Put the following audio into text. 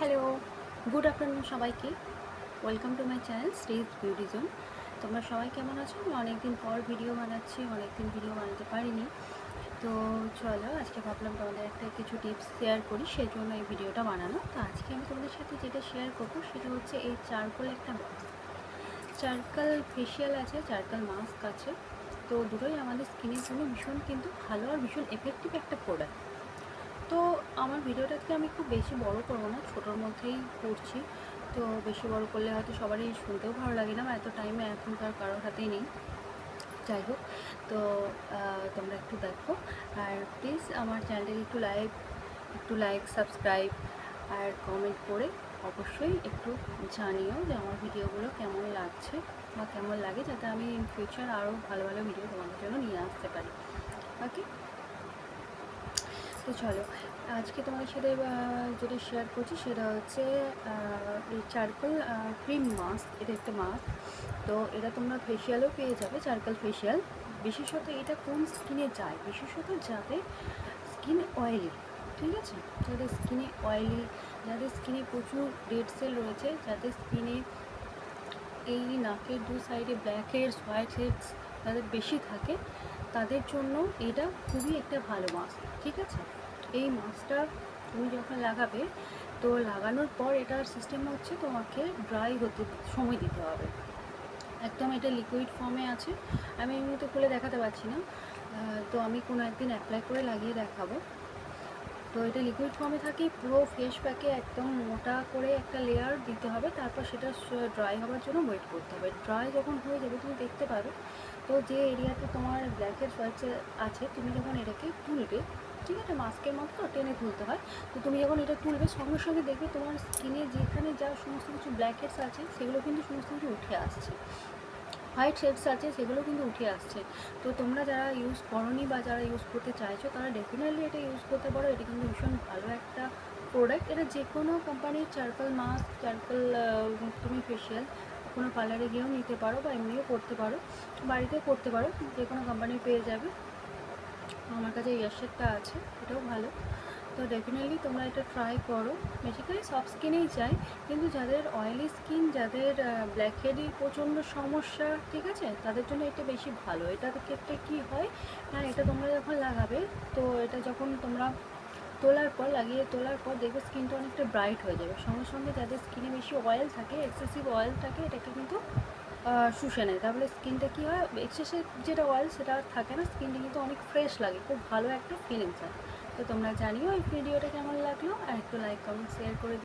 Hello, good afternoon সবাইকে। Welcome to my channel Sree's beauty zone. তোমরা সবাই কেমন আছো? আমি অনেকদিন পর ভিডিও বানাচ্ছি, অনেকদিন ভিডিও বানাতে পারিনি। তো চলো, আজকে ভাবলাম তোমাদের একটা কিছু টিপস শেয়ার করি, সেই জন্য এই ভিডিওটা বানানো। তো আজকে আমি তোমাদের সাথে যেটা শেয়ার করবো সেটা হচ্ছে এই চারকোল একটা মাস্ক। চারকোল ফেশিয়াল আছে, চারকোল মাস্ক আছে। তো দুটোই আমাদের স্কিনের জন্য ভীষণ কিন্তু ভালো আর ভীষণ এফেক্টিভ একটা প্রোডাক্ট। তো আমার ভিডিওটাকে আমি খুব বেশি বড় করবো না, ছোটোর মধ্যেই করছি। তো বেশি বড় করলে হয়তো সবারই শুনতেও ভালো লাগে না, এত টাইমে এখনকার কারোর হাতেই নেই। যাই হোক, তো তোমরা একটু দেখো, আর প্লিজ আমার চ্যানেলটাকে একটু লাইক সাবস্ক্রাইব আর কমেন্ট করে অবশ্যই একটু জানিও যে আমার ভিডিওগুলো কেমন লাগছে বা কেমন লাগে, যাতে আমি ইন ফিউচার আরও ভালো ভালো ভিডিও তোমাদের জন্য নিয়ে আসতে পারি। ওকে, তো চলো, আজকে তোমাদের সাথে যেটা শেয়ার করছি সেটা হচ্ছে এই চারকোল ক্রিম মাস্ক। এটা একটা মাস্ক, তো এটা তোমরা ফেশিয়ালও পেয়ে যাবে, চারকোল ফেশিয়াল। বিশেষত এটা কোন স্কিনে যায়, বিশেষত যাদের স্কিন অয়েলি, ঠিক আছে, যাদের স্কিনে অয়েলি, যাদের স্কিনে প্রচুর ডেড সেল রয়েছে, যাদের স্কিনে এই নাকের দু সাইডে ব্ল্যাক হেডস হোয়াইট হেডস যাদের বেশি থাকে, তাদের জন্য এটা খুবই একটা ভালো মাস্ক, ঠিক আছে। এই মাস্কটা তুমি যখন লাগাবে, তো লাগানোর পর এটার সিস্টেম হচ্ছে তোমাকে ড্রাই হতে সময় দিতে হবে। একদম এটা লিকুইড ফর্মে আছে, আমি এই মুহূর্তে খুলে দেখাতে পারছি না। তো আমি কোনো একদিন অ্যাপ্লাই করে লাগিয়ে দেখাবো। তো এটা লিকুইড ফর্মে থাকে, পুরো ফেস প্যাকে একদম মোটা করে একটা লেয়ার দিতে হবে, তারপর সেটা ড্রাই হওয়ার জন্য ওয়েট করতে হবে। ড্রাই যখন হয়ে যাবে তুমি দেখতে পাবে, তো যে এরিয়াতে তোমার ব্ল্যাকের সোয়াইটস আছে, তুমি যখন এটাকে তুলবে, ঠিক আছে, মাস্কের মতো টেনে তুলতে হয়। তো তুমি যখন এটা তুলবে, সঙ্গে সঙ্গে দেখবে তোমার স্কিনে যেখানে যা সমস্ত কিছু ব্ল্যাকেটস আছে সেগুলো কিন্তু সমস্ত কিছু উঠে আসছে, হোয়াইট শেডস আছে সেগুলো কিন্তু উঠে আসছে। তো তোমরা যারা ইউজ করোনি বা যারা ইউজ করতে চাইছো, তারা ডেফিনেটলি এটা ইউজ করতে পারো। এটা কিন্তু ভীষণ ভালো একটা প্রোডাক্ট। এটা যে কোনো কোম্পানির চারকোল মাস্ক, চারকোল তুমি ফেশিয়াল কোনো পার্লারে গিয়েও নিতে পারো বা এমনিও করতে পারো, বাড়িতেও করতে পারো, যে কোনো কোম্পানির পেয়ে যাবে। আমার কাছে ইয়ারশেডটা আছে, এটাও ভালো। তো ডেফিনেটলি তোমরা এটা ট্রাই করো। বেসিক্যালি সব স্কিনেই চাই, কিন্তু যাদের অয়েলি স্কিন, যাদের ব্ল্যাকহেডের প্রচণ্ড সমস্যা, ঠিক আছে, তাদের জন্য এটা বেশি ভালো। এটার ক্ষেত্রে কী হয় না, এটা তোমরা যখন লাগাবে, তো এটা যখন তোমরা লাগিয়ে তোলার পর দেখবে স্কিনটা অনেকটা ব্রাইট হয়ে যাবে। সঙ্গে সঙ্গে যাদের স্কিনে বেশি অয়েল থাকে, এক্সেসিভ অয়েল থাকে, এটাকে কিন্তু শুষে নেয়। তাহলে স্কিনটা কী হয়, এক্সেসিভ যেটা অয়েল সেটা আর থাকে না, স্কিনটা কিন্তু অনেক ফ্রেশ লাগে, খুব ভালো একটা ফিলিংস হয়। তো তোমরা জানিও এই ভিডিওটা কেমন লাগলো, আর একটু লাইক কমেন্ট শেয়ার করে